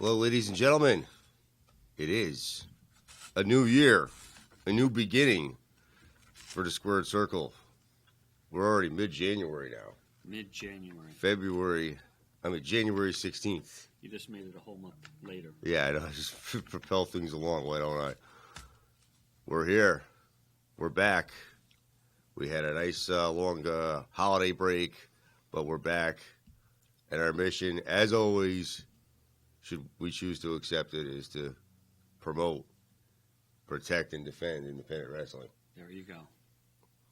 Well, ladies and gentlemen, it is a new year, a new beginning for the Squared Circle. We're already mid-January now. Mid-January. January 16th. You just made it a whole month later. Yeah, I know. I just propel things along. Why don't I? We're here. We're back. We had a nice long holiday break, but we're back. And our mission, as always, should we choose to accept it, is to promote, protect, and defend independent wrestling. There you go.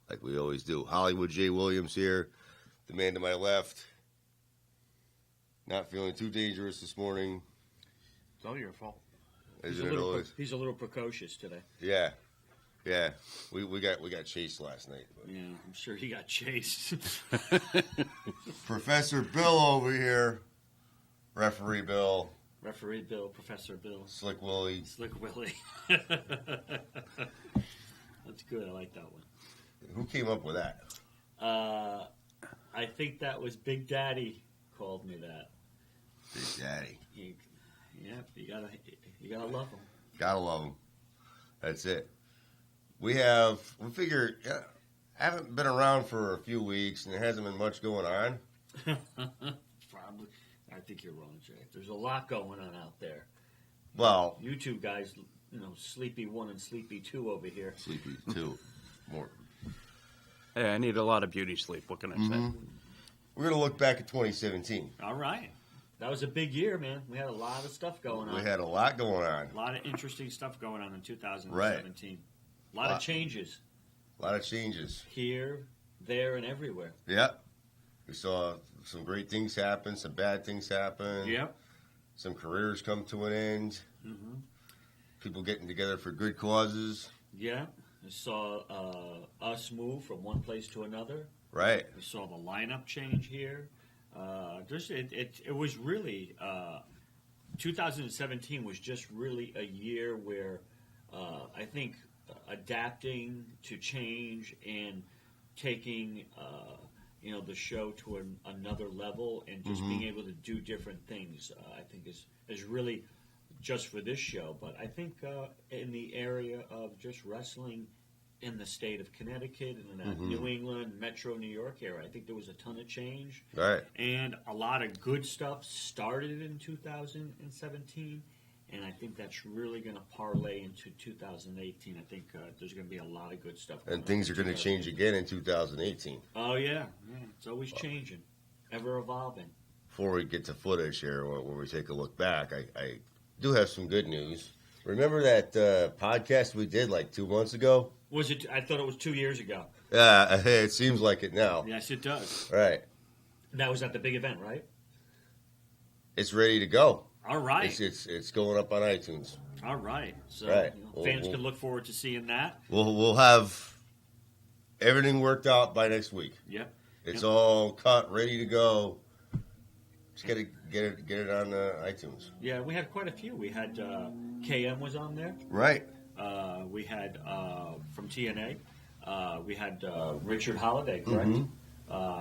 Like we always do. Hollywood J. Williams here, the man to my left. Not feeling too dangerous this morning. It's all your fault. Isn't it always? He's a little precocious today. Yeah. We got chased last night. But. Yeah, I'm sure he got chased. Professor Bill over here. Referee Bill. Referee Bill, Professor Bill. Slick Willie. Slick Willie. That's good. I like that one. Who came up with that? I think that was Big Daddy called me that. Big Daddy. You gotta love him. Gotta love him. That's it. We figured, haven't been around for a few weeks and there hasn't been much going on. Probably. I think you're wrong, Jay. There's a lot going on out there. Well, you two guys, Sleepy 1 and Sleepy 2 over here. Sleepy 2. More. Hey, I need a lot of beauty sleep. What can I say? We're going to look back at 2017. All right. That was a big year, man. We had a lot of stuff going on. We had a lot going on. A lot of interesting stuff going on in 2017. Right. A lot of changes. A lot of changes. Here, there, and everywhere. Yep. We saw some great things happen, some bad things happen. Yep. Some careers come to an end. Mm-hmm. People getting together for good causes. Yeah. We saw us move from one place to another. Right. We saw the lineup change here. It was really 2017 was just really a year where I think adapting to change and taking the show to another level and just being able to do different things I think is really just for this show. But I think in the area of just wrestling in the state of Connecticut and in the New England, Metro New York area, I think there was a ton of change. Right. And a lot of good stuff started in 2017, and I think that's really going to parlay into 2018. I think there's going to be a lot of good stuff going on. And things are going to change again in 2018. Oh, yeah. It's always changing, ever evolving. Before we get to footage here, when we take a look back, I do have some good news. Remember that podcast we did like 2 months ago? Was it? I thought it was 2 years ago. It seems like it now. Yes, it does. Right. That was at the big event, right? It's ready to go. All right. It's going up on iTunes. All right. So right. Fans can look forward to seeing that. We'll have everything worked out by next week. Yep. It's all cut, ready to go. Just got to get it on iTunes. Yeah, we had quite a few. We had KM was on there. Right. We had from TNA. We had Richard Holiday, correct?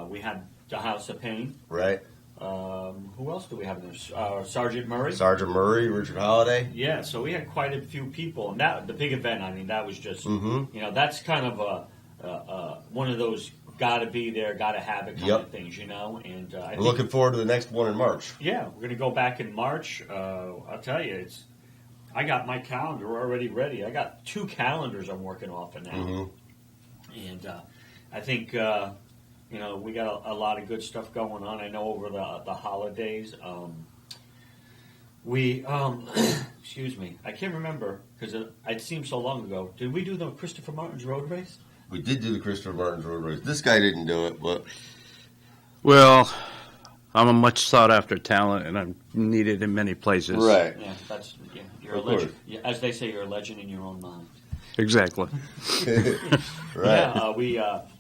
We had the House of Pain. Right. Who else do we have in there? Sergeant Murray. Sergeant Murray, Richard Holiday. Yeah, so we had quite a few people, and that the big event. I mean, that was just that's kind of one of those got to be there, got to have it kind of things, And we're looking forward to the next one in March. Yeah, we're going to go back in March. I'll tell you, I got my calendar already ready. I got 2 calendars I'm working off of now. And I think, we got a lot of good stuff going on. I know over the holidays, excuse me, I can't remember because it seemed so long ago. Did we do the Christopher Martin's Road Race? We did do the Christopher Martin's Road Race. This guy didn't do it, but... Well, I'm a much sought-after talent, and I'm needed in many places. Right. Yeah, you're a legend. As they say, you're a legend in your own mind. Exactly. Right. Yeah,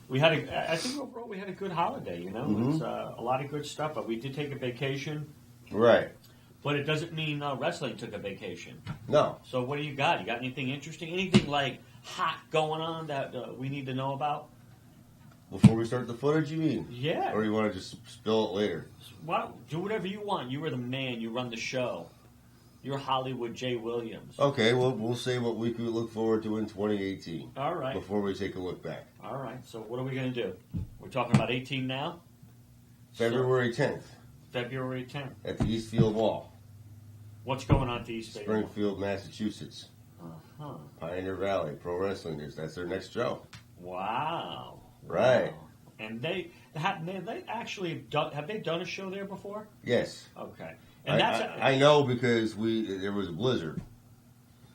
we had I think overall we had a good holiday, It's a lot of good stuff, but we did take a vacation. Right. But it doesn't mean wrestling took a vacation. No. So what do you got? You got anything interesting? Anything like hot going on that we need to know about? Before we start the footage, you mean? Yeah. Or you want to just spill it later? Well, do whatever you want. You are the man. You run the show. You're Hollywood Jay Williams. Okay, well, we'll say what we could look forward to in 2018. All right. Before we take a look back. All right. So what are we going to do? We're talking about 18 now? February 10th. February 10th. At the Eastfield Mall. What's going on at the Eastfield? Springfield, Massachusetts. Uh-huh. Pioneer Valley Pro Wrestling. That's their next show. Wow. Right. Wow. And they actually have they done a show there before? Yes. Okay. And I know because there was a blizzard.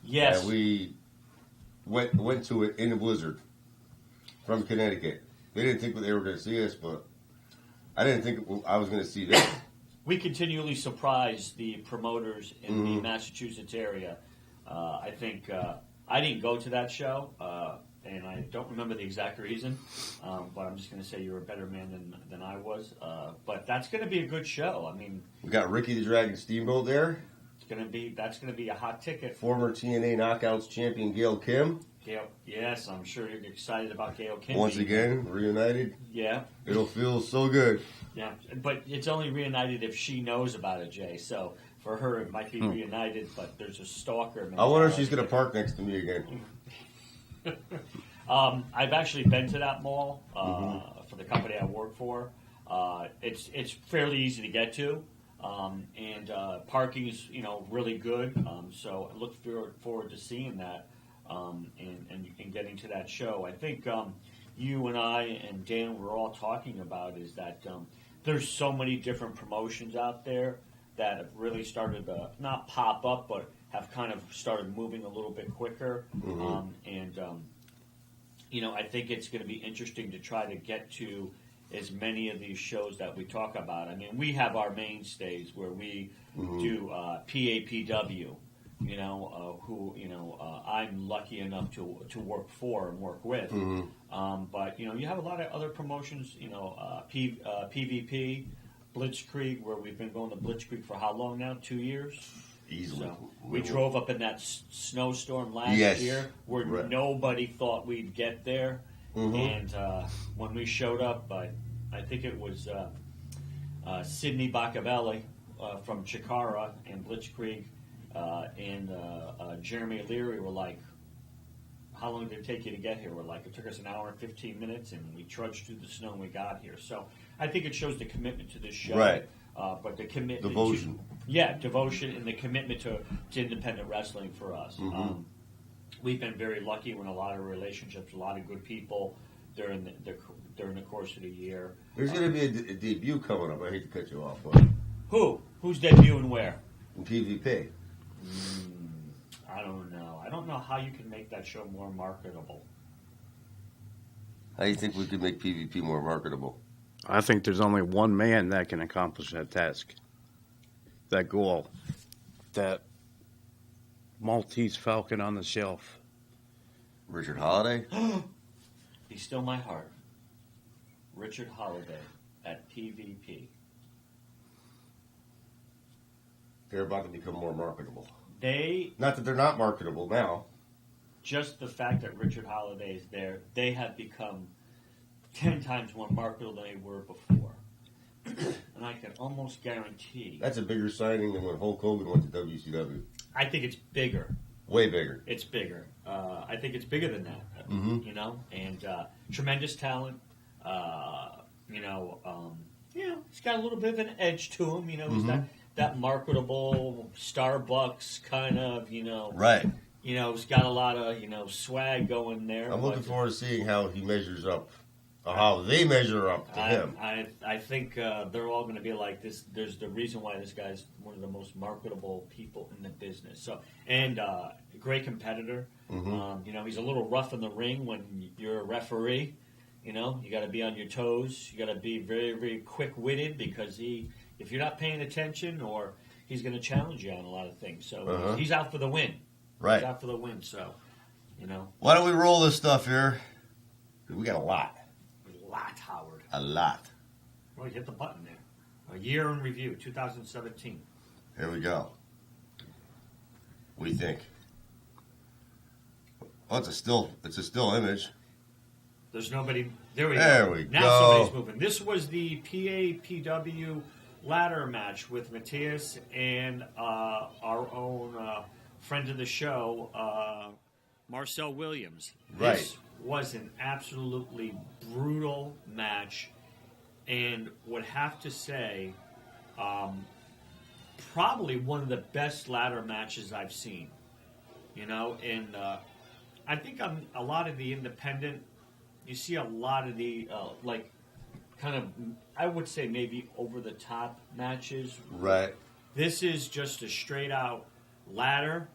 Yes. And we went to it in a blizzard from Connecticut. They didn't think they were going to see us, but I didn't think I was going to see them. We continually surprise the promoters in the Massachusetts area. I think I didn't go to that show, and I don't remember the exact reason, but I'm just going to say you're a better man than I was. But that's going to be a good show. I mean, We got Ricky the Dragon Steamboat there. That's going to be a hot ticket. Former TNA Knockouts champion Gail Kim. Gail, yes, I'm sure you're excited about Gail Kim. Once again, reunited. Yeah. It'll feel so good. Yeah, but it's only reunited if she knows about it, Jay. So for her, it might be reunited, but there's a stalker. I wonder if she's going to park next to me again. I've actually been to that mall for the company I work for. It's fairly easy to get to, and parking is really good. So I look forward to seeing that and getting to that show. I think you and I and Dan were all talking about is that there's so many different promotions out there that have really started to not pop up, but have kind of started moving a little bit quicker. I think it's going to be interesting to try to get to as many of these shows that we talk about. I mean, we have our mainstays where we do PAPW, I'm lucky enough to work for and work with. But, you have a lot of other promotions, PVP, Blitzkrieg, where we've been going to Blitzkrieg for how long now? 2 years? Easily. So we drove up in that snowstorm last year where nobody thought we'd get there. And when we showed up, I think it was Sidney Baccavelli from Chikara and Blitzkrieg and Jeremy Leary were like, how long did it take you to get here? We're like, it took us an hour and 15 minutes, and we trudged through the snow and we got here. So I think it shows the commitment to this show. Right. But the commitment devotion. Devotion and the commitment to independent wrestling for us. We've been very lucky in a lot of relationships, a lot of good people during the course of the year. There's going to be a debut coming up. I hate to cut you off, but who's debuting where? in PvP. I don't know. I don't know how you can make that show more marketable. How do you think we could make PvP more marketable? I think there's only one man that can accomplish that task, that goal, that Maltese Falcon on the shelf. Richard Holiday? Be still my heart. Richard Holiday at PvP. They're about to become more marketable. Not that they're not marketable now. Just the fact that Richard Holiday is there, they have become 10 times more marketable than they were before. And I can almost guarantee... That's a bigger signing than when Hulk Hogan went to WCW. I think it's bigger. Way bigger. It's bigger. I think it's bigger than that. And tremendous talent. He's got a little bit of an edge to him. He's that marketable Starbucks kind of, Right. He's got a lot of, swag going there. I'm looking forward to seeing how he measures up, or how they measure up to him. I think they're all going to be like this. There's the reason why this guy's one of the most marketable people in the business. So, and a great competitor. He's a little rough in the ring when you're a referee. You got to be on your toes. You got to be very, very quick-witted because if you're not paying attention, or he's going to challenge you on a lot of things. So he's out for the win. Right. He's out for the win. So, Why don't we roll this stuff here? We got a lot. A lot, Howard. A lot. Well, you hit the button there. A year in review, 2017. Here we go. What do you think? Oh, it's a still image. There's nobody. There we There go. we Now go. somebody's moving. This was the PAPW ladder match with Matthias and our own friend of the show, Marcel Williams. Right. This was an absolutely brutal match, and would have to say, probably one of the best ladder matches I've seen. You know, and I think on a lot of the independent, you see a lot of the kind of, I would say maybe over the top matches. Right. This is just a straight out ladder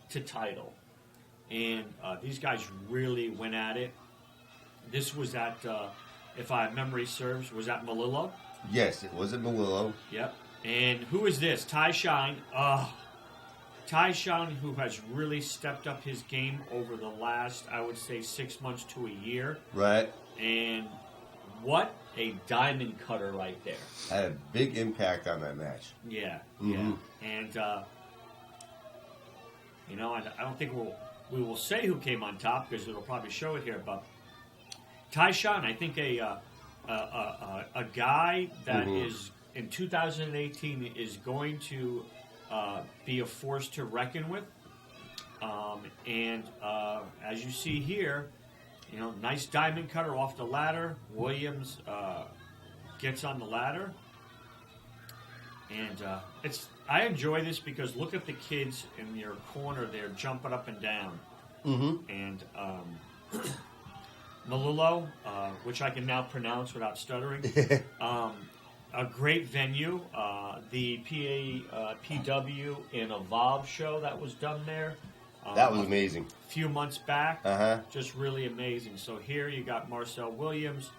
to title. And these guys really went at it. This was at, if my memory serves, was at Malillo. Yes, it was at Malillo. Yep. And who is this? Ty Shine. Ty Shine, who has really stepped up his game over the last, I would say, 6 months to a year. Right. And what a diamond cutter right there. Had a big impact on that match. Yeah, Mhm. yeah. And, you know, I don't think we will say who came on top because it'll probably show it here, but Ty Shine, I think a guy that is in 2018 is going to be a force to reckon with. And as you see here, you know, nice diamond cutter off the ladder. Williams gets on the ladder. And I enjoy this because look at the kids in your corner there jumping up and down. Mm-hmm. And Malillo, which I can now pronounce without stuttering, a great venue. The PW and Evolve show that was done there. That was amazing. A few months back. Uh-huh. Just really amazing. So here you got Marcel Williams,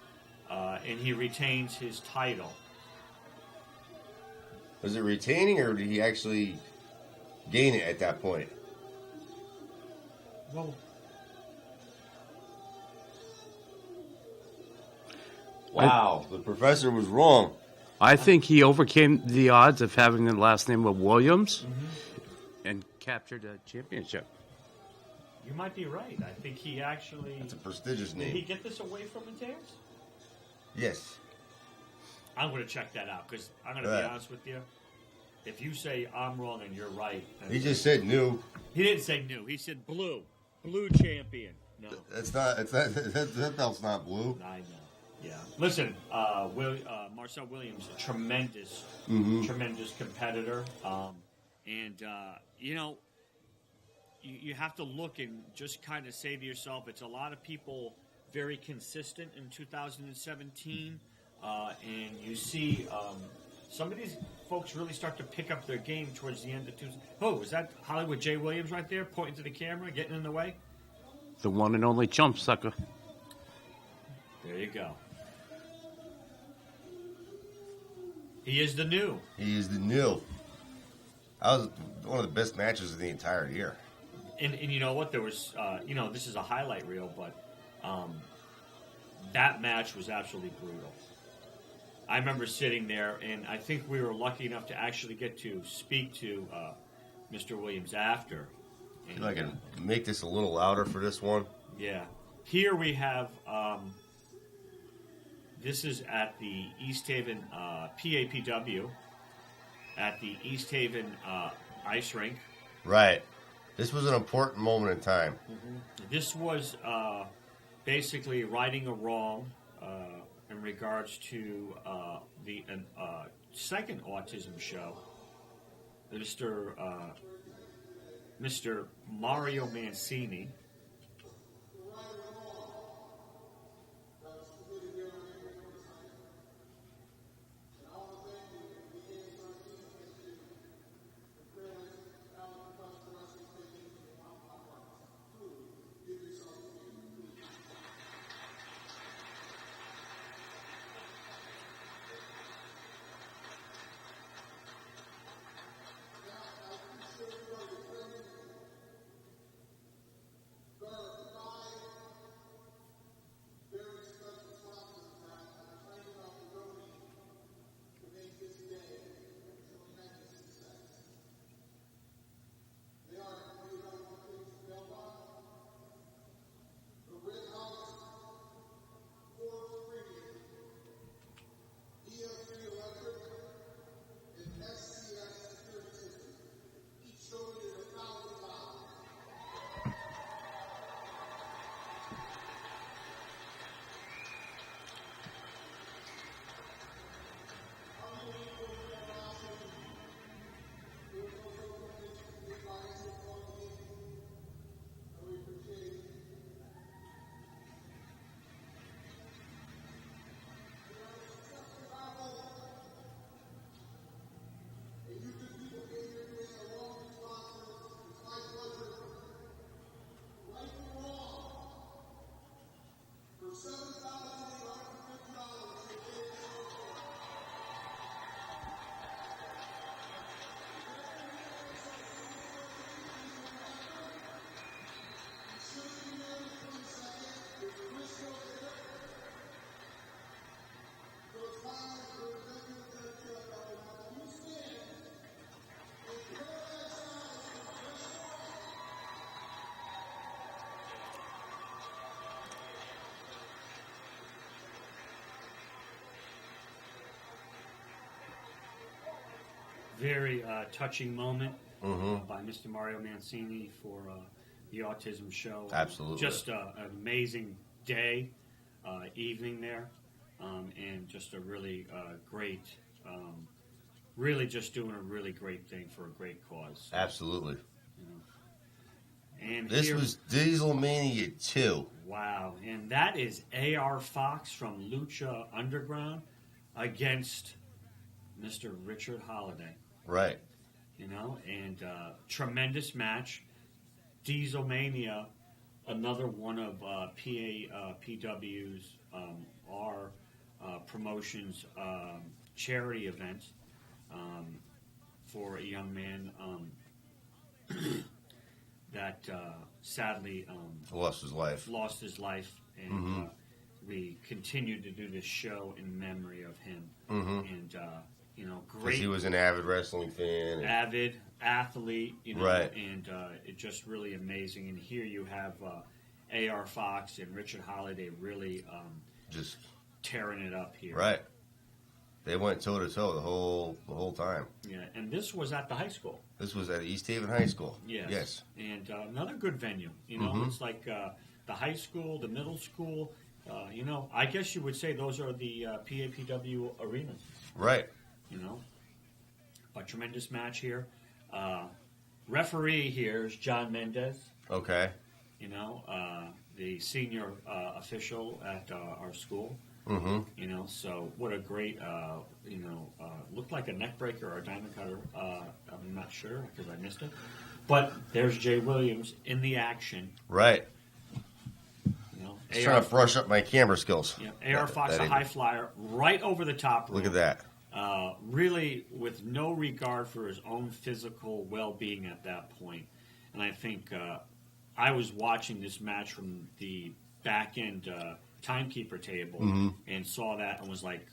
and he retains his title. Was it retaining, or did he actually gain it at that point? Well, wow, the professor was wrong. I think he overcame the odds of having the last name of Williams and captured a championship. you might be right. I think he actually... It's a prestigious Did he name. get this away from Mateus? Yes. I'm going to check that out because I'm going to Right. be honest with you. If you say I'm wrong and you're right... He just said new. He didn't say new. He said blue. Blue champion. No. It's not. It's not. That belt's not blue. I know. Yeah. Listen, Marcel Williams, a tremendous, tremendous competitor. And, you know, you have to look and just kind of say to yourself, it's a lot of people very consistent in 2017. And you see some of these folks really start to pick up their game towards the end of 2000. Oh, is that Hollywood J. Williams right there pointing to the camera, getting in the way? The one and only chump sucker. There you go. He is the new. He is the new. That was one of the best matches of the entire year. And you know what? There was, you know, this is a highlight reel, but that match was absolutely brutal. I remember sitting there, and I think we were lucky enough to actually get to speak to Mr. Williams after. And, If I can make this a little louder for this one. yeah. Here we have, this is at the East Haven PAPW, at the East Haven ice rink. Right. This was an important moment in time. This was basically righting a wrong in regards to the second autism show. Mr. Mario Mancini. very touching moment Mm-hmm. by Mr. Mario Mancini for the autism show. Absolutely. Just an amazing day, evening there, and just a really great, really just doing a really great thing for a great cause. Absolutely. And This here, was Diesel Mania 2. wow, and that is A.R. Fox from Lucha Underground against Mr. Richard Holiday. Right. And tremendous match. Diesel Mania, another one of PW's our promotions charity event for a young man that sadly Lost his life. and we continued to do this show in memory of him. Mm-hmm. And Because great he was an avid wrestling fan. And, avid athlete, Right. and it's just really amazing. And here you have A.R. Fox and Richard Holiday really just tearing it up here. right. They went toe to toe the whole time. Yeah, and this was at the high school. This was at East Haven High School. Yes. Yes. And another good venue. It's like the high school, the middle school. I guess you would say those are the PAPW arenas. Right. A tremendous match here. Referee here is John Mendez. Okay. The senior official at our school. Mm-hmm. So what a great, looked like a neck breaker or a diamond cutter. I'm not sure because I missed it. But there's Jay Williams in the action. Right. Just trying to brush up my camera skills. Yeah, AR Fox, a high flyer, right over the top rope. Look at that. Really, with no regard for his own physical well-being at that point. And I think I was watching this match from the back-end timekeeper table and saw that and was like,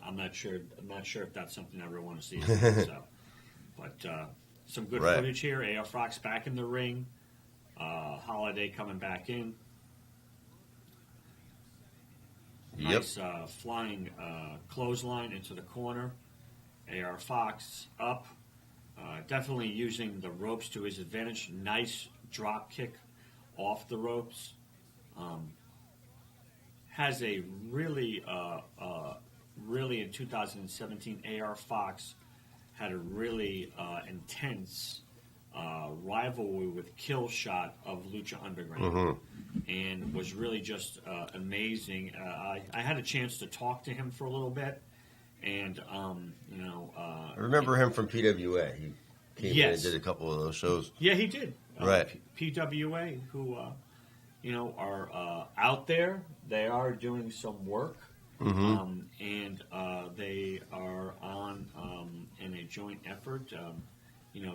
I'm not sure if that's something I ever want to see. But some good footage here. AR Fox back in the ring. Holiday coming back in. Nice flying clothesline into the corner. AR Fox up. Definitely using the ropes to his advantage. Nice drop kick off the ropes. Has a really in 2017, AR Fox had a really intense rivalry with Killshot of Lucha Underground, and was really just amazing. I had a chance to talk to him for a little bit, and I remember him from PWA. He came in and did a couple of those shows. Yeah, he did. Right. PWA, who are out there. They are doing some work, and they are on in a joint effort.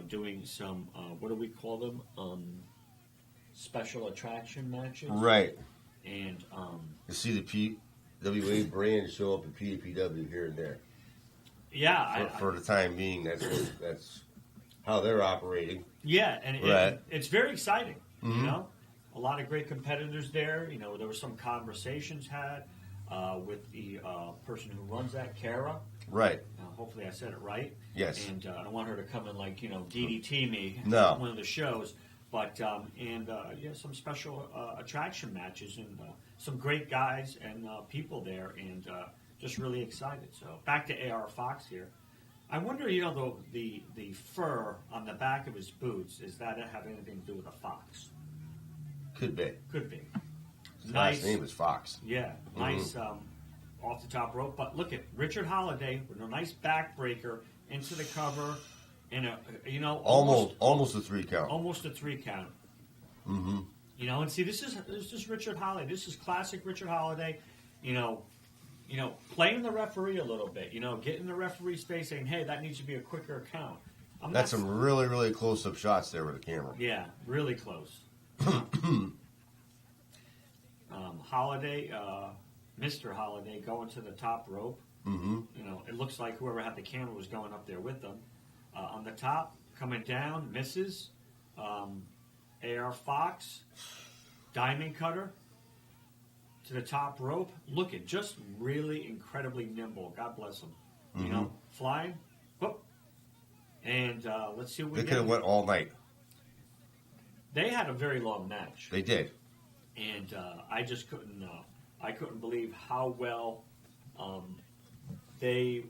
Doing some, what do we call them? Special attraction matches. Right. And you see the PWA brand show up in PPW here and there. Yeah. For the time being, that's how they're operating. Yeah, and it's very exciting. A lot of great competitors there. There were some conversations had with the person who runs that, Kara. Right. Hopefully I said it right. Yes. And I don't want her to come and DDT me No. at one of the shows. But some special attraction matches and some great guys and people there, and just really excited. So back to AR Fox here. I wonder, the fur on the back of his boots, is that have anything to do with a fox? Could be. Could be. His Nice. last name is Fox. Yeah, nice off the top rope. But look at Richard Holiday with a nice backbreaker into the cover, and almost a 3 count. almost a 3 count. And see, this is Richard Holiday. This is classic Richard Holiday. Playing the referee a little bit. Getting the referee space, saying, "Hey, that needs to be a quicker count." That's some really, really close-up shots there with the camera. Yeah, really close. Holiday, Mr. Holiday, going to the top rope. It looks like whoever had the camera was going up there with them. On the top, coming down, misses. AR Fox, diamond cutter to the top rope. Looking just really incredibly nimble. God bless him. Flying. Whoop. And let's see what we They get. could have went all night. They had a very long match. They did. And I just couldn't. I couldn't believe how well they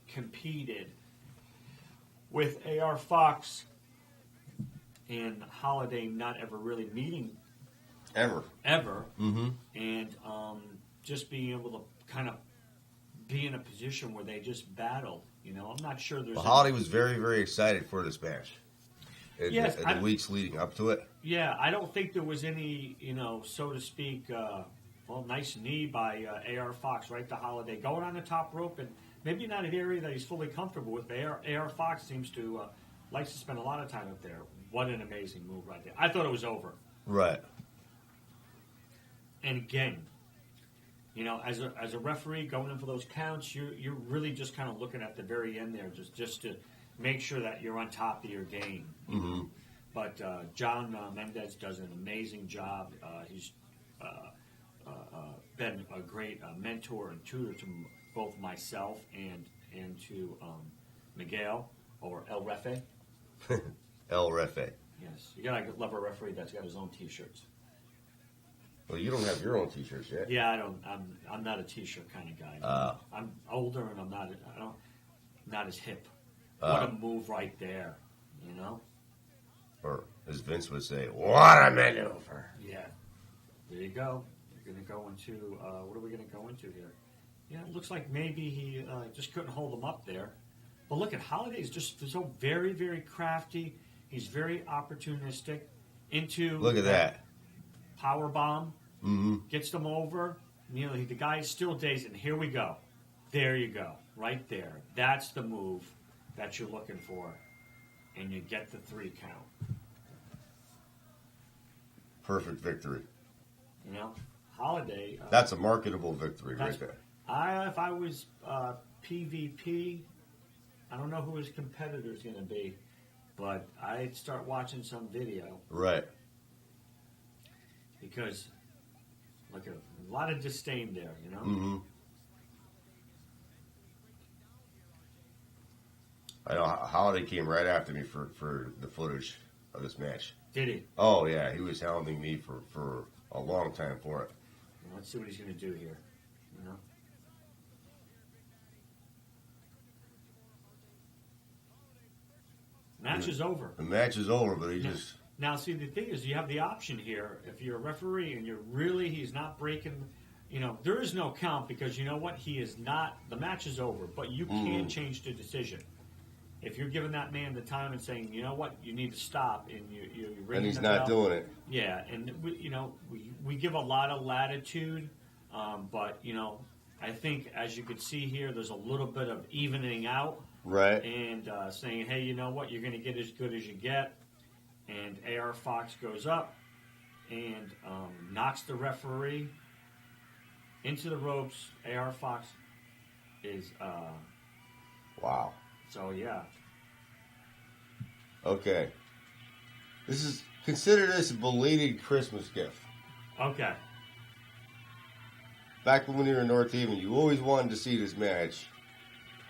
competed with AR Fox and Holiday not ever really meeting Ever. Mm-hmm. and just being able to kind of be in a position where they just battled. You know, I'm not sure there's. Well, Holiday was very, very excited for this match. In Yes, the weeks leading up to it. Yeah, I don't think there was any, so to speak, nice knee by AR Fox right to Holiday. Going on the top rope, and maybe not an area that he's fully comfortable with. AR Fox seems to likes to spend a lot of time up there. What an amazing move right there. I thought it was over. Right. And again, as a referee going in for those counts, you're really just kind of looking at the very end there, just to make sure that you're on top of your game. Mm-hmm. But John Mendez does an amazing job. He's been a great mentor and tutor to both myself and to Miguel, or El Refe. El Refe. Yes, you gotta love a referee that's got his own T-shirts. Well, you don't have your own T-shirts yet. Yeah, I don't. I'm not a T-shirt kind of guy. I'm older and I'm not as hip. What a move right there, Or as Vince would say, what a maneuver. Yeah. There you go. You're going to go into, what are we going to go into here? Yeah, it looks like maybe he just couldn't hold him up there. But look at Holiday's just so very, very crafty. He's very opportunistic. Look at that. Power bomb. Mm-hmm. Gets them over. The guy is still dazed. And here we go. There you go. Right there. That's the move that you're looking for. And you get the 3 count. Perfect victory. Holiday. That's a marketable victory right there. If I was PvP, I don't know who his competitor's going to be, but I'd start watching some video. Right. Because, look at a lot of disdain there, Mm-hmm. I know Holiday came right after me for the footage of this match. Did he? Oh, yeah. He was hounding me for a long time for it. Let's see what he's going to do here. Match is over. The match is over, but he just... Now, see, the thing is, you have the option here. If you're a referee and he's not breaking, there is no count because you know what? He is not, the match is over, but you can change the decision. If you're giving that man the time and saying, you know what, you need to stop, and you're ringing And he's the not bell. doing it. Yeah, and we give a lot of latitude, but I think as you can see here, there's a little bit of evening out, Right. and saying, hey, you know what, you're going to get as good as you get, and AR Fox goes up and knocks the referee into the ropes. AR Fox is Wow. so yeah. Okay. Consider this a belated Christmas gift. Okay. Back when we were in North Haven, you always wanted to see this match.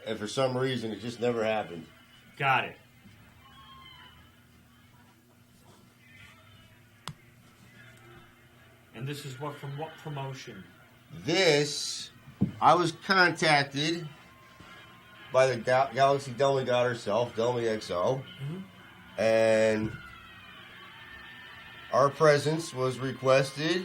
And for some reason, it just never happened. Got it. And this is from what promotion? I was contacted by the Galaxy Demigod herself, Demi XO, and our presence was requested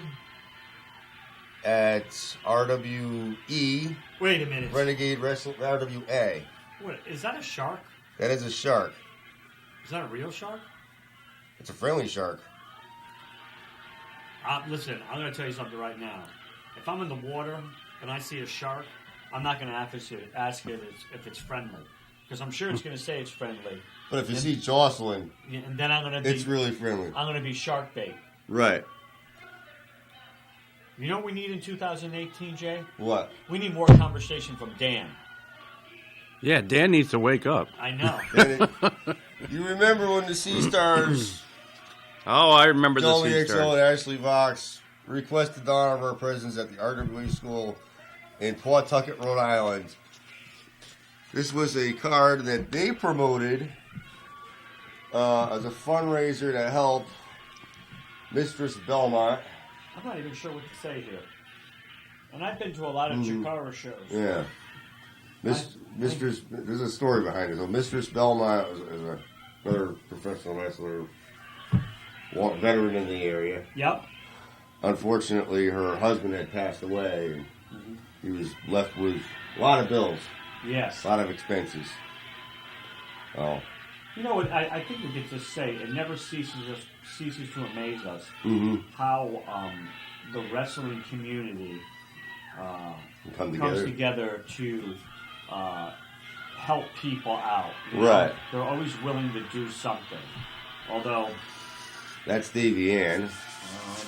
at RWE, Wait a minute. Renegade Wrestling, RWA. What, is that a shark? That is a shark. Is that a real shark? It's a friendly shark. Listen, I'm going to tell you something right now. If I'm in the water and I see a shark, I'm not going to ask it if it's friendly. Because I'm sure it's going to say it's friendly. But if you see Jocelyn, And then I'm going to be... it's really friendly. I'm going to be shark bait. Right. You know what we need in 2018, Jay? What? We need more conversation from Dan. Yeah, Dan needs to wake up. I know. You remember when the Sea Stars, Oh, I remember the Dolly Sea XO Stars. and Ashley Vox, requested the honor of our presence at the RWA school in Pawtucket, Rhode Island. This was a card that they promoted as a fundraiser to help Mistress Belmont. I'm not even sure what to say here. And I've been to a lot of Chikara shows. Yeah. Mistress, there's a story behind it. So Mistress Belmont is another professional wrestler, veteran in the area. Yep. Unfortunately, her husband had passed away, and he was left with a lot of bills, Yes. a lot of expenses. Oh. You know what? I think we could just say it never ceases to amaze us how the wrestling community comes together to help people out. You know? Right. They're always willing to do something. Although, That's Davey Ann. and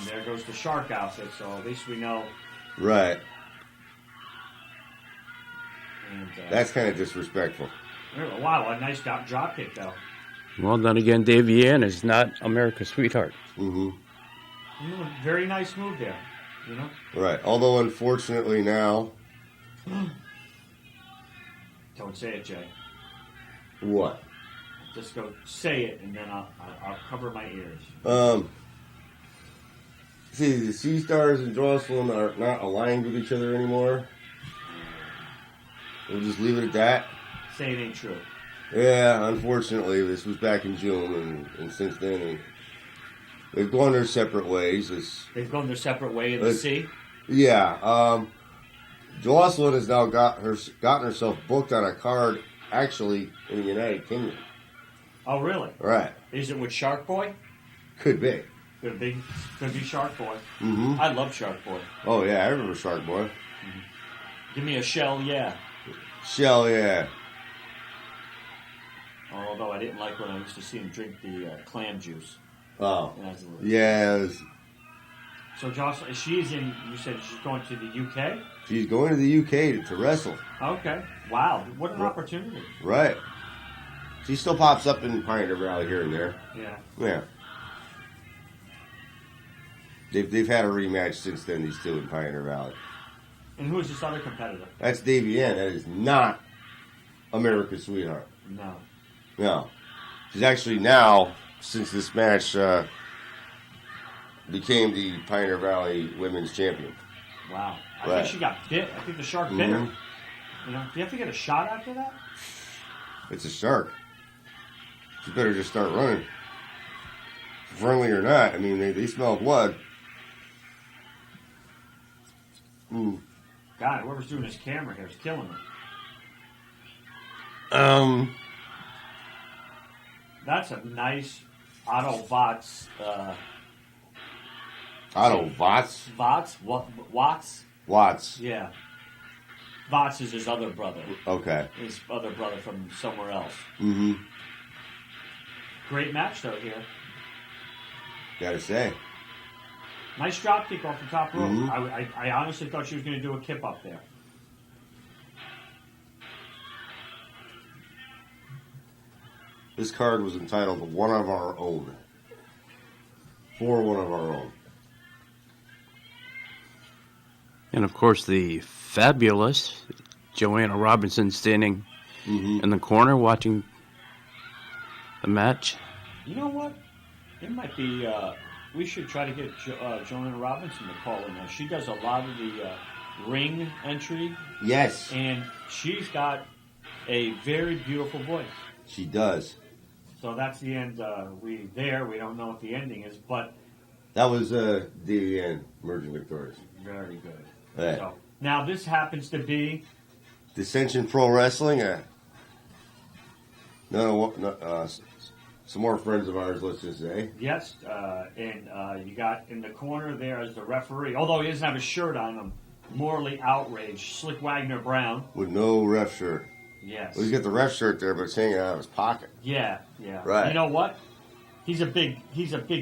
there goes the shark outfit, so at least we know. Right. And, That's kind of disrespectful. wow, a nice drop kick, though. Well, then again, Davey Ann is not America's sweetheart. Mm-hmm. Very nice move there, you know? Right. Although, unfortunately, now... Don't say it, Jay. What? Just go say it, and then I'll cover my ears. See, the Sea Stars and Jocelyn are not aligned with each other anymore. We'll just leave it at that. Say it ain't true. Yeah, unfortunately, this was back in June, and since then, they've gone their separate ways. They've gone their separate way in the sea? Yeah. Jocelyn has now gotten herself booked on a card, actually, in the United Kingdom. Oh, really? Right. Is it with Shark Boy? Could be. Could be Shark Boy. Mm-hmm. I love Shark Boy. Oh, yeah, I remember Shark Boy. Give me a shell, yeah. Shell, yeah. Although I didn't like when I used to see him drink the clam juice. Oh. As a little. Yeah. It was, So, Jocelyn, you said she's going to the UK? she's going to the UK to wrestle. Okay. Wow. What an opportunity. Right. She still pops up in Pioneer Valley here and there. Yeah. Yeah. They've had a rematch since then, these two in Pioneer Valley. And who is this other competitor? That's Davey Ann. That is not America's sweetheart. No. No. She's actually now, since this match, became the Pioneer Valley Women's Champion. Wow. I Right. think she got bit. I think the shark bit her. You know, do you have to get a shot after that? It's a shark. You better just start running. Friendly or not, I mean, they smell blood. God, whoever's doing this camera here is killing me. That's a nice Otto Watts. Otto Watts? Watts? Watts. Yeah. Watts is his other brother. Okay. His other brother from somewhere else. Mm-hmm. Great match, though, here. Gotta say. Nice drop kick off the top rope. Mhm. I honestly thought she was going to do a kip up there. This card was entitled One of Our Own. For one of our own. And of course, the fabulous Joanna Robinson standing in the corner watching the match. You know what? It might be. We should try to get Joanna Robinson to call in there. She does a lot of the ring entry, Yes, and she's got a very beautiful voice. she does. So that's the end. We don't know what the ending is, but That was Davey Ann, Emerging Victorious. very good. Right. So now this happens to be Dissension Pro Wrestling. Some more friends of ours, let's just say. yes, and you got in the corner there as the referee. Although he doesn't have a shirt on him, morally outraged, Slick Wagner Brown. With no ref shirt. Yes. Well, he's got the ref shirt there, but it's hanging out of his pocket. Yeah. Right. You know what? He's a big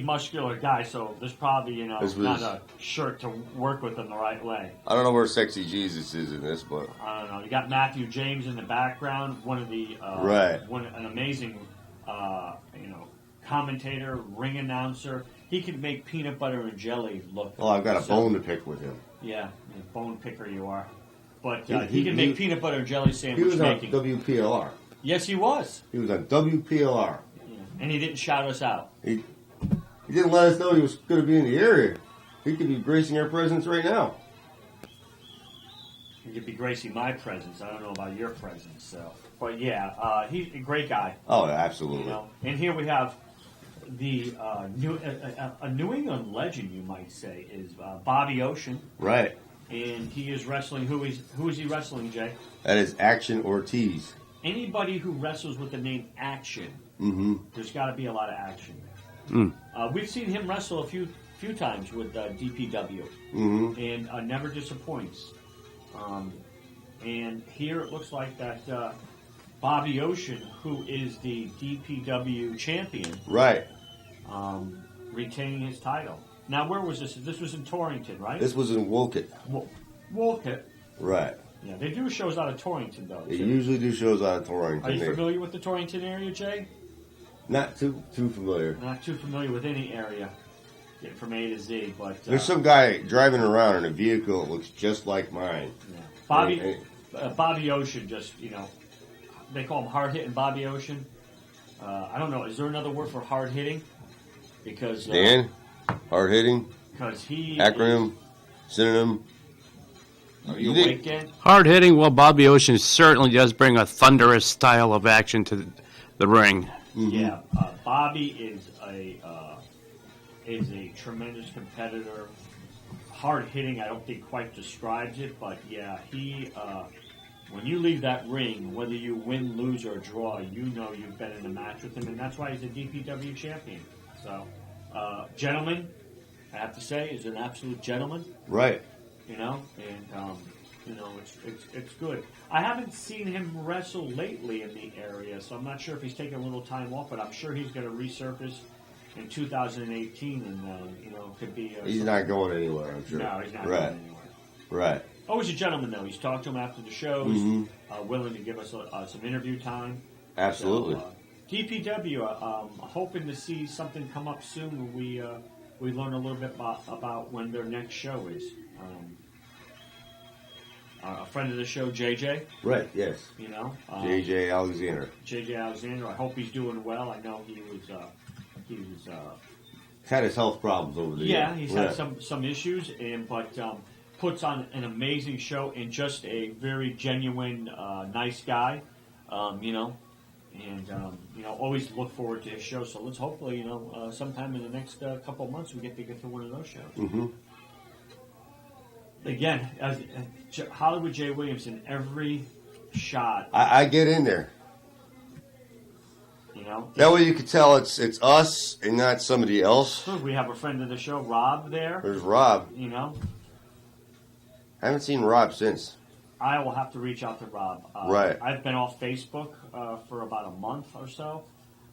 muscular guy, so there's probably not a shirt to work with him the right way. I don't know where Sexy Jesus is in this, but I don't know. You got Matthew James in the background, one of the Right. an amazing commentator, ring announcer. He could make peanut butter and jelly look. well, I've got a bone to pick with him. Yeah, bone picker you are. But He- he can make he- peanut butter and jelly He sandwich was on making. WPLR. Yes, he was. He was on WPLR. Yeah. And he didn't shout us out. He didn't let us know he was going to be in the area. He could be gracing our presence right now. He could be gracing my presence. I don't know about your presence. So, but yeah, he's a great guy. Oh, absolutely. You know? And here we have the New England legend, you might say, is Bobby Ocean. Right. And he is wrestling. Who is he wrestling, Jay? That is Action Ortiz. Anybody who wrestles with the name Action, there's got to be a lot of action. We've seen him wrestle a few times with DPW, and never disappoints. And here it looks like that Bobby Ocean, who is the DPW champion, Right. retaining his title. Now, where was this? This was in Torrington, right? This was in Wolcott. Wolcott. Right. Yeah, they do shows out of Torrington, though. They usually do shows out of Torrington. Are you familiar with the Torrington area, Jay? Not too familiar. Not too familiar with any area. Get from A to Z, but There's some guy driving around in a vehicle that looks just like mine. Yeah. Bobby Ocean, just they call him hard hitting Bobby Ocean. I don't know. Is there another word for hard hitting? Because Dan, hard hitting. Because he acronym, synonym. Are you awake, Dan? Hard hitting. Well, Bobby Ocean certainly does bring a thunderous style of action to the ring. Yeah, Bobby is a tremendous competitor. Hard hitting, I don't think quite describes it, but yeah, he. When you leave that ring, whether you win, lose, or draw, you know you've been in a match with him, and that's why he's a DPW champion. So, gentleman, I have to say, is an absolute gentleman. Right. And it's good. I haven't seen him wrestle lately in the area, so I'm not sure if he's taking a little time off, but I'm sure he's going to resurface in 2018, and could be. He's not going anywhere, I'm sure. No, he's not going anywhere. Right. Always a gentleman, though. He's talked to him after the shows, willing to give us some interview time. Absolutely. So, DPW, hoping to see something come up soon. We learn a little bit about when their next show is. A friend of the show, JJ. Right. Yes. JJ Alexander. JJ Alexander. I hope he's doing well. I know he was had his health problems over the years. Yeah, he's had some issues, but puts on an amazing show and just a very genuine, nice guy. Always look forward to his show. So let's hopefully, sometime in the next couple of months we get to one of those shows. Again, as Hollywood J. Williamson, every shot. I get in there. That way you can tell it's us and not somebody else. We have a friend of the show, Rob, there. There's Rob. I haven't seen Rob since. I will have to reach out to Rob. Right. I've been off Facebook for about a month or so.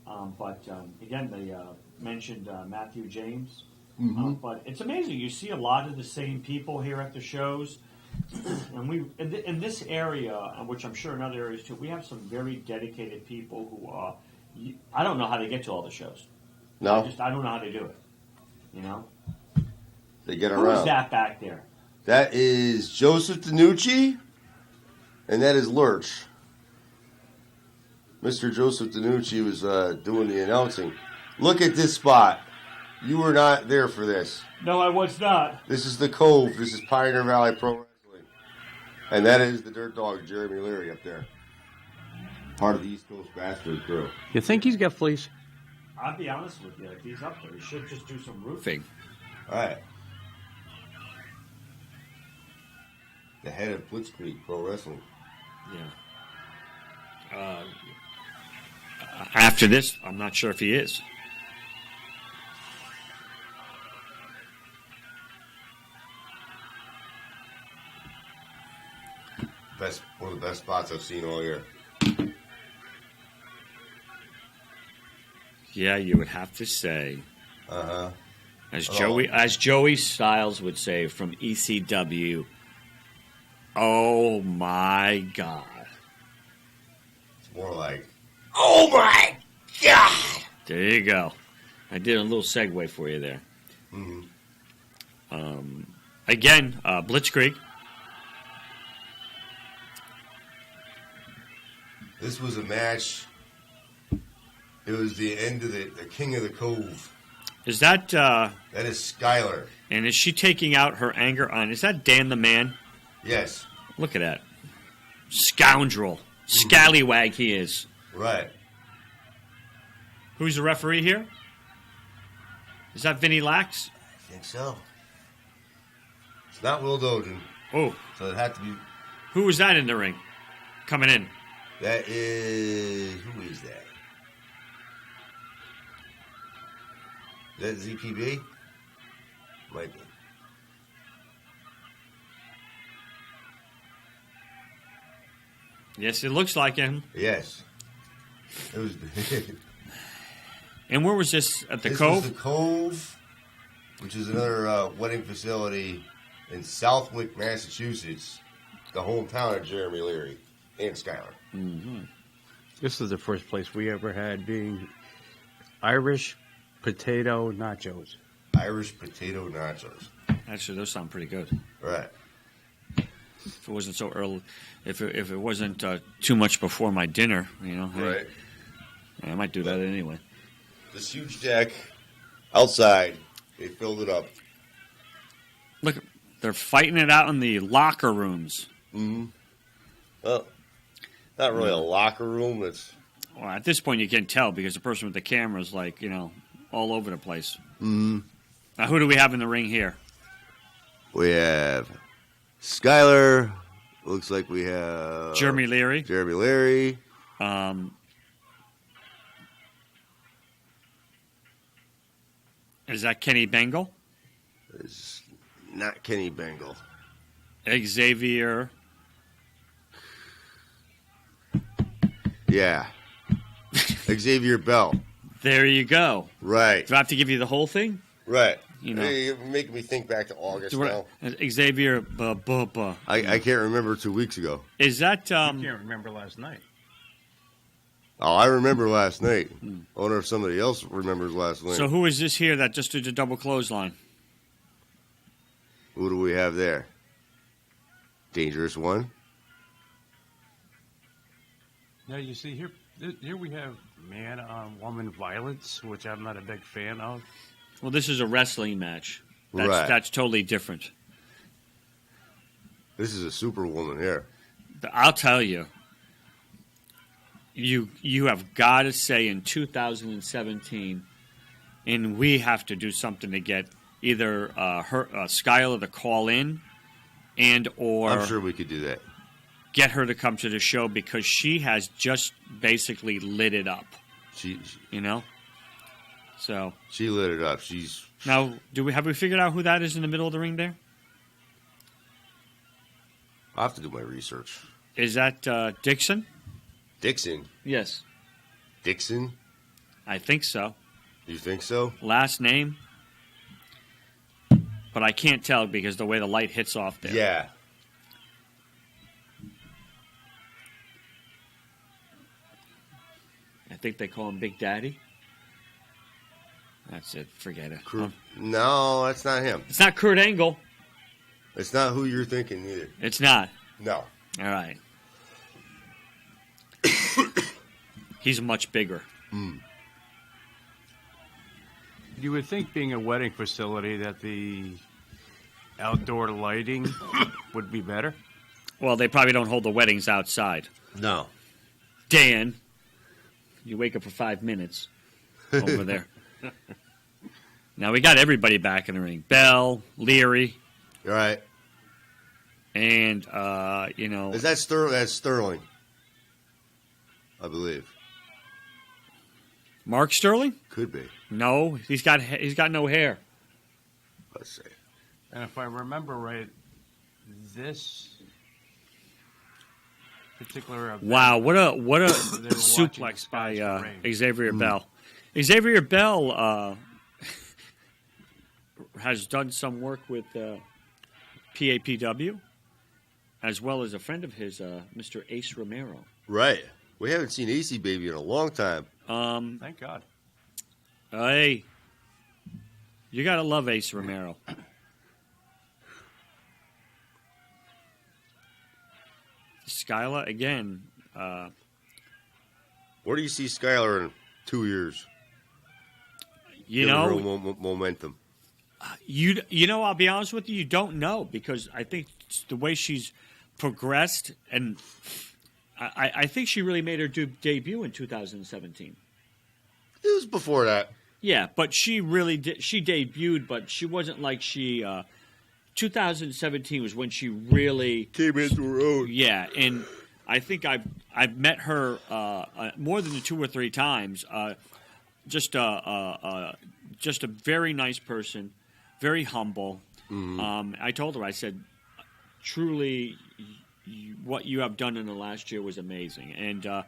Again, they mentioned Matthew James. But it's amazing. You see a lot of the same people here at the shows. And we in this area, which I'm sure in other areas too, we have some very dedicated people who are. I don't know how they get to all the shows. No. I don't know how they do it. They get around. Who is that back there? That is Joseph DiNucci, and that is Lurch. Mr. Joseph DiNucci was doing the announcing. Look at this spot. You were not there for this. No, I was not. This is the Cove. This is Pioneer Valley Pro Wrestling. And that is the Dirt Dog, Jeremy Leary, up there. Part of the East Coast Bastard crew. You think he's got fleas? I'll be honest with you. If he's up there, he should just do some roofing. All right. The head of Blitzkrieg Pro Wrestling. Yeah. After this, I'm not sure if he is. One of the best spots I've seen all year. Yeah, you would have to say. Uh-huh. As Joey Styles would say from ECW, oh my God. It's more like, oh my God. There you go. I did a little segue for you there. Again, Blitzkrieg. this was a match It was the end of the King of the Cove. Is that, That is Skylar. and is she taking out her anger on, is that Dan the Man? Yes. Look at that. Scoundrel. Scallywag he is. Right. Who's the referee here? Is that Vinnie Lax? I think so. It's not Will Doden, Oh, so it had to be. who was that in the ring? Coming in. That is. Who is that? Is that ZPB? Might be. Yes, it looks like him. Yes. It was. And where was this? At the This Cove? was the Cove, which is another wedding facility in Southwick, Massachusetts, the hometown of Jeremy Leary and Skylar. This is the first place we ever had being Irish potato nachos. Irish potato nachos. Actually, those sound pretty good. Right. If it wasn't so early, if it wasn't too much before my dinner, you know, Right. I might do that anyway. This huge deck outside, they filled it up. Look, they're fighting it out in the locker rooms. Mm-hmm. Well, not really a locker room. It's Well, at this point, you can tell because the person with the camera is like, you know, all over the place. mm-hmm. Now, who do we have in the ring here? We have Skylar. Looks like we have Jeremy Leary. Jeremy Leary. Is that Kenny Bengal? It's not Kenny Bengal. Xavier. Yeah. Xavier Bell. There you go. Right. Do I have to give you the whole thing? Right. You know. Hey, you're making me think back to August now. Xavier. I can't remember 2 weeks ago. Is that I can't remember last night. Oh, I remember last night. I wonder if somebody else remembers last night. so? Who is this here that just did the double clothesline? Who do we have there? Dangerous One. Now you see here we have man on woman violence, which I'm not a big fan of. Well, this is a wrestling match. Right. That's totally different. This is a superwoman here. I'll tell you. You have got to say in 2017, and we have to do something to get either Skylar to call in, and or I'm sure we could do that. get her to come to the show because she has just basically lit it up. She You know. So she lit it up. She's now, have we figured out who that is in the middle of the ring there? I'll have to do my research. Is that Dixon? Dixon. Yes, Dixon? I think so. You think so? Last name, but I can't tell because the way the light hits off there. Yeah. I think they call him Big Daddy. That's it. Forget it. No, that's not him. It's not Kurt Angle. It's not who you're thinking either. It's not. No. All right. He's much bigger. You would think, being a wedding facility, that the outdoor lighting would be better. Well, they probably don't hold the weddings outside. No. Dan, you wake up for 5 minutes over there. Now we got everybody back in the ring. Bell, Leary, All right. and you know. Is that Sterling? That's Sterling. I believe. Mark Sterling? Could be. No, he's got no hair. Let's see. And if I remember right, this particular event, Wow, what a watching suplex the by skies rain. Xavier Bell. Xavier Bell has done some work with PAPW, as well as a friend of his, Mr. Ace Romero. Right. We haven't seen AC Baby in a long time. Thank God. Hey, you gotta love Ace Romero. Skylar again. Where do you see Skylar 2 years. You Give it know, real momentum. you know, I'll be honest with you, you don't know because I think the way she's progressed, and I think she really made her debut in 2017. It was before that. Yeah, but she really did. She debuted, but she wasn't like she. 2017 was when she really Came into her own. Yeah, and I think I've met her more than 2 or 3 times. Just a very nice person, very humble. I told her, I said, truly, what you have done in the last year was amazing. And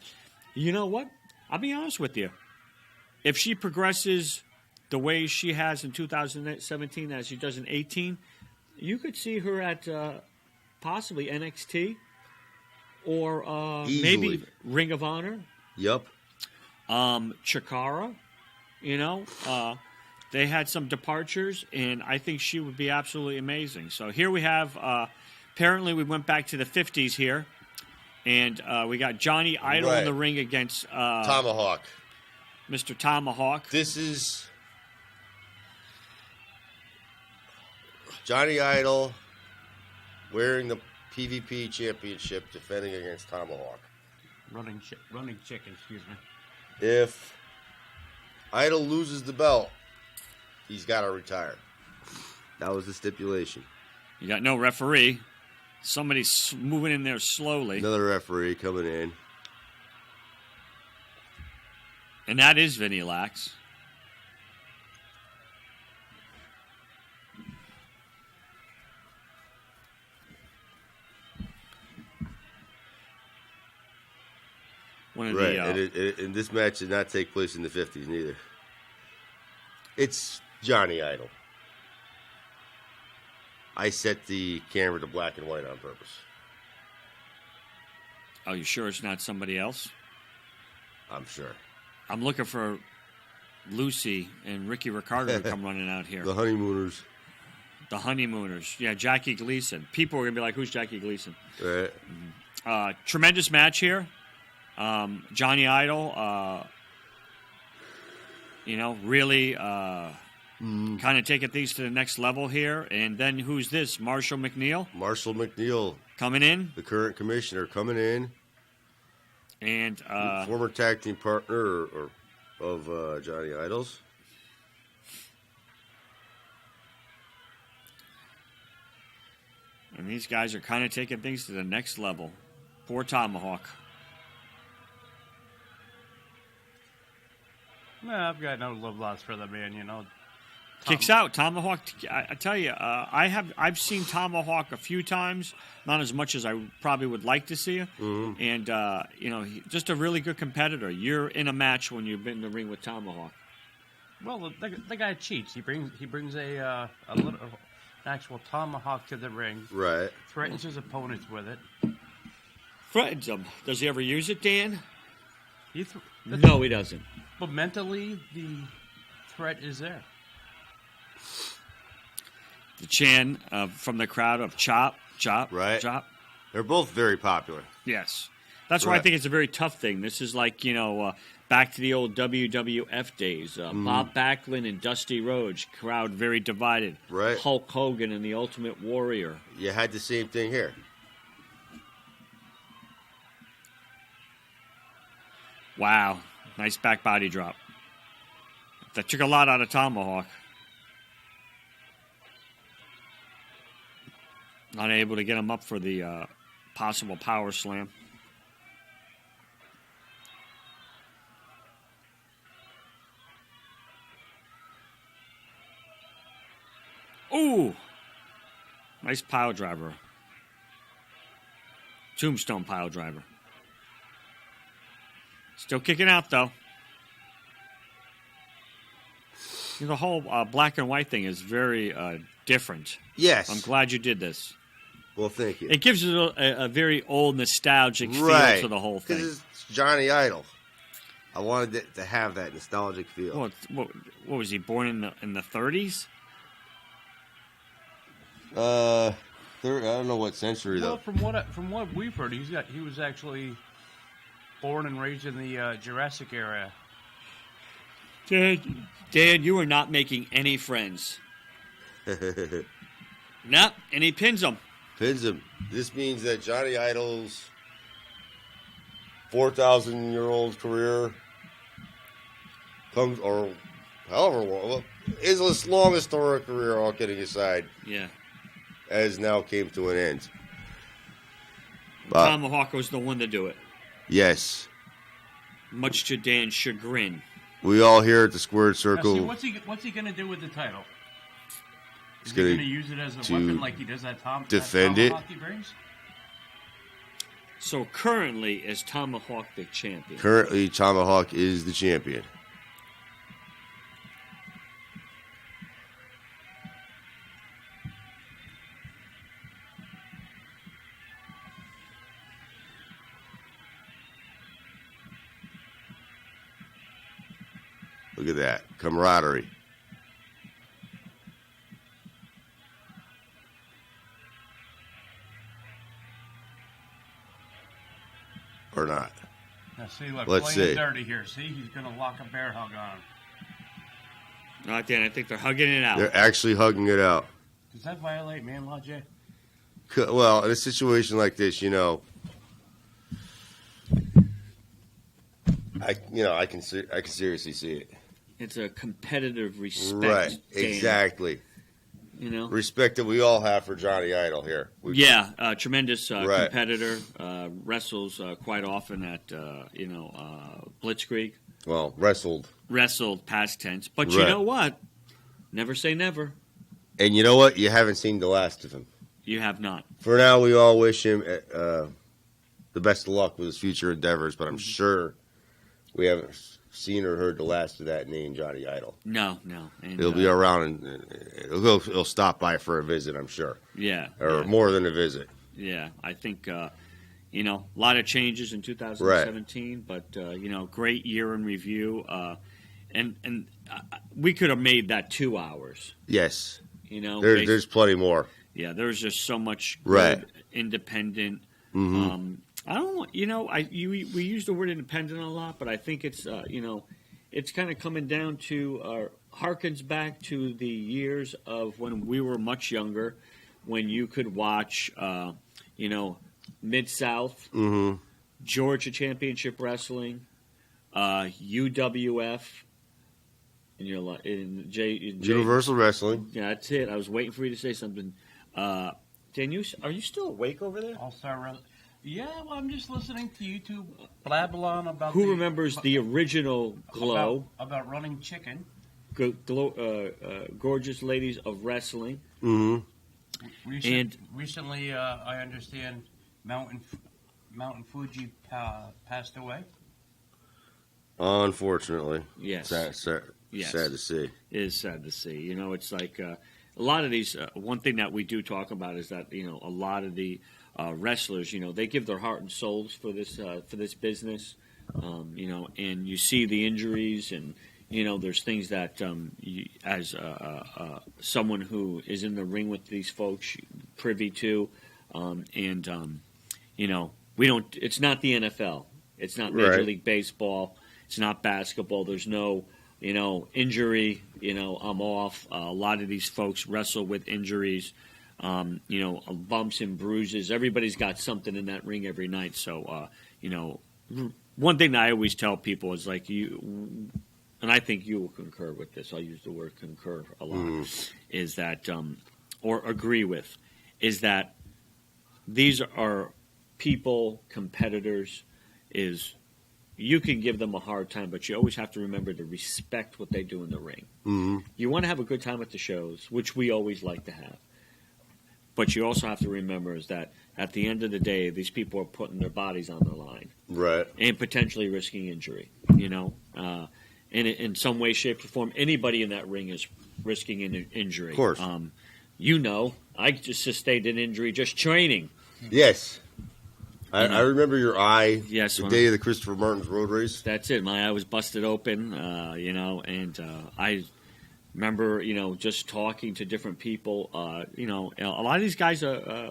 you know what? I'll be honest with you. If she progresses the way she has in 2017 as she does in 18, you could see her at possibly NXT or maybe Ring of Honor. Yep. Chikara, you know, they had some departures, and I think she would be absolutely amazing. So here we have, apparently we went back to the 50s here, and we got Johnny Idol in the ring against Tomahawk. Mr. Tomahawk. This is Johnny Idol wearing the PvP championship defending against Tomahawk. Running chicken, excuse me. If Idol loses the belt, he's got to retire. That was the stipulation. You got no referee. Somebody's moving in there slowly. Another referee coming in. And that is Vinny Lax. One of Right, the, and this match did not take place in the 50s, neither. It's Johnny Idol. I set the camera to black and white on purpose. Are you sure it's not somebody else? I'm sure. I'm looking for Lucy and Ricky Ricardo to come running out here. The honeymooners. The honeymooners. Yeah, Jackie Gleason. People are going to be like, who's Jackie Gleason? Right. Tremendous match here. Johnny Idol, you know, really kind of taking things to the next level here. And then who's this? Marshall McNeil? Marshall McNeil. Coming in. The current commissioner coming in. And former tag team partner of Johnny Idol's. And these guys are kind of taking things to the next level. Poor Tomahawk. No, I've got no love lost for the man, you know. Kicks out. Tomahawk, I tell you, I've seen Tomahawk a few times, not as much as I probably would like to see. Mm-hmm. And, you know, just a really good competitor. You're in a match when you've been in the ring with Tomahawk. Well, the guy cheats. He brings a little actual tomahawk to the ring. Right. Threatens his opponents with it. Threatens him. Does he ever use it, Dan? No, he doesn't. But mentally, the threat is there. The chant from the crowd of chop, chop, right. chop. They're both very popular. Yes. That's why I think it's a very tough thing. This is like, you know, back to the old WWF days. Bob Backlund and Dusty Rhodes, crowd very divided. Right. Hulk Hogan and the Ultimate Warrior. You had the same thing here. Wow. Nice back body drop. That took a lot out of Tomahawk. Not able to get him up for the possible power slam. Ooh! Nice pile driver. Tombstone pile driver. Still kicking out, though. The whole black and white thing is very different. Yes. I'm glad you did this. Well, thank you. It gives it a very old, nostalgic feel to the whole thing. Because it's Johnny Idol. I wanted it to have that nostalgic feel. What was he born in the 30s? I don't know what century though. Well, from what we've heard, he was actually born and raised in the Jurassic era. Dan, you are not making any friends. Nah, and he pins him. Pins him. This means that Johnny Idol's 4,000-year-old career comes, or however long, his long historic career, all kidding aside, Yeah. has now came to an end. But, Tomahawk was the one to do it, yes, much to Dan's chagrin. we all here at the Squared Now, Circle. see, what's he going to do with the title? Is He's he gonna going to use it as a to weapon like he does that defend it. Tomahawk he brings? So currently, is Tomahawk the champion? Currently, Tomahawk is the champion. Look at that camaraderie. Or not. Now, see, look, Let's playing see. dirty here. See, he's going to lock a bear hug on him. All right, Dan, I think they're hugging it out. They're actually hugging it out. Does that violate man law, Jay? Well, in a situation like this, I can seriously see it. It's a competitive respect. Right, Dan, exactly. You know? Respect that we all have for Johnny Idol here. Yeah, tremendous Right. competitor. Wrestles quite often at, Blitzkrieg. Well, wrestled. Wrestled past tense. But you Right. know what? Never say never. And you know what? You haven't seen the last of him. You have not. For now, we all wish him the best of luck with his future endeavors, but I'm sure we haven't seen or heard the last of that name, Johnny Idol. No. And, He'll be around, and he'll stop by for a visit, I'm sure. Yeah. Or yeah. more than a visit. Yeah, I think a lot of changes in 2017, but great year in review, and we could have made that 2 hours. Yes. There's There's plenty more. yeah, there's just so much Right. good, independent. Mm-hmm. I don't we use the word independent a lot, but I think it's it's kind of coming down to harkens back to the years of when we were much younger, when you could watch Mid-South, Mm-hmm. Georgia Championship Wrestling, UWF, and you're like, Universal Wrestling. Yeah, that's it. I was waiting for you to say something. Dan, are you still awake over there? Yeah, well, I'm just listening to YouTube blabble on about Who remembers the original Glow? About running chicken. Gorgeous Ladies of Wrestling. Mm-hmm. Recently, I understand Mountain Fuji passed away. Unfortunately. Yes. Yes. Sad to see. It is sad to see. It's like a lot of these. One thing that we do talk about is that a lot of the wrestlers, they give their heart and souls for this business. And you see the injuries, and there's things that as someone who is in the ring with these folks, privy to, we don't. It's not the NFL. It's not Major Right. League Baseball. It's not basketball. There's no injury. I'm off. A lot of these folks wrestle with injuries. Bumps and bruises. Everybody's got something in that ring every night. So, one thing that I always tell people is like and I think you will concur with this. I'll use the word concur a lot. Is that, or agree with, is that these are people, competitors. You can give them a hard time, but you always have to remember to respect what they do in the ring. Mm-hmm. You want to have a good time at the shows, which we always like to have. But you also have to remember is that at the end of the day, these people are putting their bodies on the line. Right. And potentially risking injury, in some way, shape, or form. Anybody in that ring is risking an injury. Of course. I just sustained an injury just training. Yes. I remember your eye Yes, the day of the Christopher Martin's road race. That's it. My eye was busted open, and I remember, just talking to different people. A lot of these guys,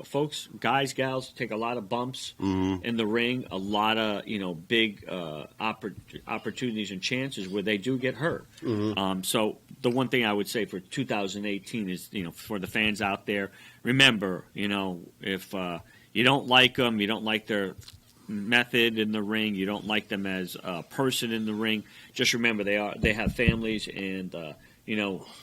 folks, guys, gals, take a lot of bumps in the ring, a lot of big opportunities and chances where they do get hurt. So the one thing I would say for 2018 is, for the fans out there, remember, if you don't like them, you don't like their method in the ring, you don't like them as a person in the ring, just remember they have families, and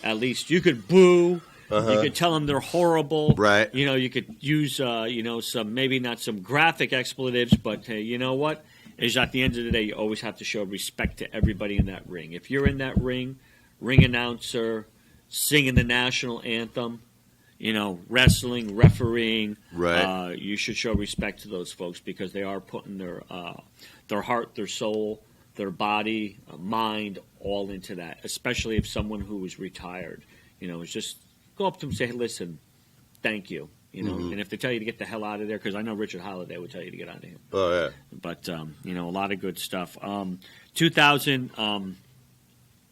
at least you could boo, you could tell them they're horrible, right? You could use some, maybe not some graphic expletives, but you know what, is at the end of the day, you always have to show respect to everybody in that ring. If you're in that ring announcer, singing the national anthem, wrestling, refereeing, right? You should show respect to those folks, because they are putting their heart, their soul, their body, mind, all into that. Especially if someone who is retired, is just go up to them and say, "Hey, listen, thank you." And if they tell you to get the hell out of there, because I know Richard Holiday would tell you to get out of here. Oh yeah. But a lot of good stuff. 2000.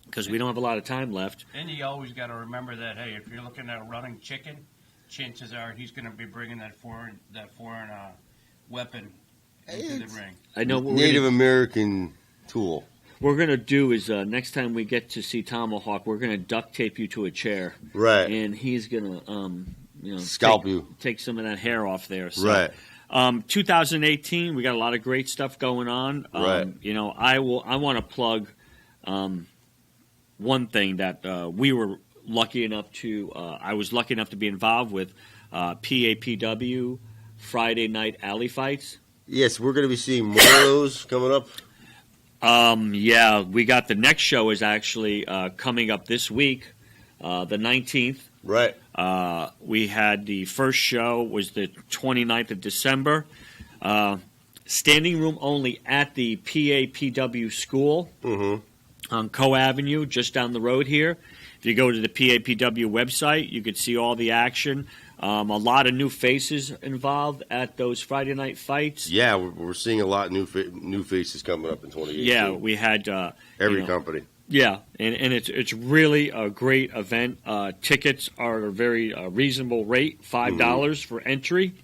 Because we don't have a lot of time left. And you always got to remember that, hey, if you're looking at a running chicken, chances are he's going to be bringing that foreign weapon into the ring. I know what Native American tool. What we're going to do is next time we get to see Tomahawk, we're going to duct tape you to a chair. Right. And he's going to scalp you. Take some of that hair off there. So, Right. 2018, we got a lot of great stuff going on. Right. I want to plug one thing that we were lucky enough to, I was lucky enough to be involved with, PAPW Friday Night Alley Fights. Yes, we're going to be seeing more of those coming up. Yeah, we got the next show is actually coming up this week, the 19th. Right. We had the first show was the 29th of December. Standing room only at the PAPW school. On Co Avenue, just down the road here. If you go to the PAPW website, you can see all the action. A lot of new faces involved at those Friday night fights. Yeah, we're seeing a lot of new faces coming up in 2018. Yeah, we had every company. Yeah, and it's really a great event. Tickets are a very reasonable rate, $5 for entry.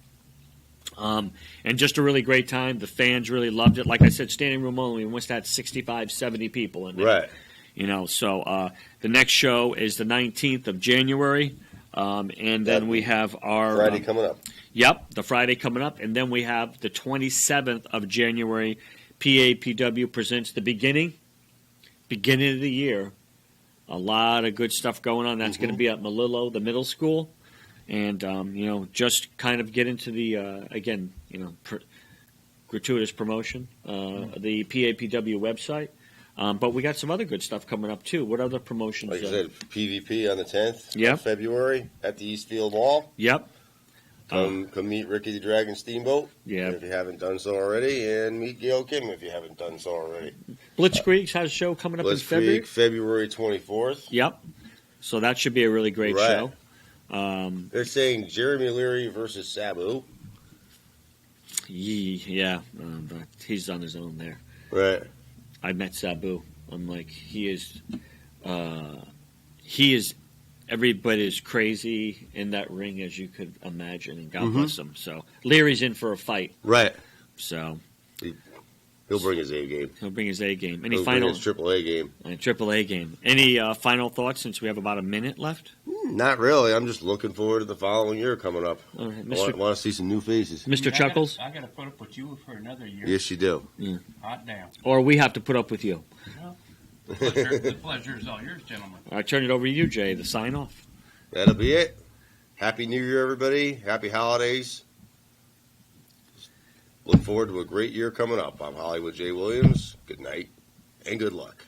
And just a really great time. The fans really loved it. Like I said, standing room only. We must have 65, 70 people in there. Right. So the next show is the 19th of January. And then we have our Friday coming up. Yep, the Friday coming up. And then we have the 27th of January. PAPW presents the beginning of the year. A lot of good stuff going on. That's going to be at Melillo, the middle school. And, just kind of get into the, gratuitous promotion, the PAPW website. But we got some other good stuff coming up, too. What other promotions? Like I said, PvP on the 10th Yep. of February at the Eastfield Mall. Yep. Come meet Ricky the Dragon Steamboat if you haven't done so already, and meet Gail Kim if you haven't done so already. Blitzkrieg has a show coming up in February. February 24th. Yep. So that should be a really great show. They're saying Jeremy Leary versus Sabu. Yeah, but he's on his own there. Right. I met Sabu. I'm like, he is every bit as crazy in that ring as you could imagine, and God bless him. So Leary's in for a fight. Right. So he'll bring his A game. He'll bring his A game. He'll bring his AAA game. AAA game. Any final thoughts since we have about a minute left? Not really. I'm just looking forward to the following year coming up. All right, I want to see some new faces. Mr. Chuckles? I got to put up with you for another year. Yes, you do. Yeah. Hot damn. Or we have to put up with you. Well, the pleasure is all yours, gentlemen. I turn it over to you, Jay, the sign off. That'll be it. Happy New Year, everybody. Happy holidays. Look forward to a great year coming up. I'm Hollywood J. Williams. Good night and good luck.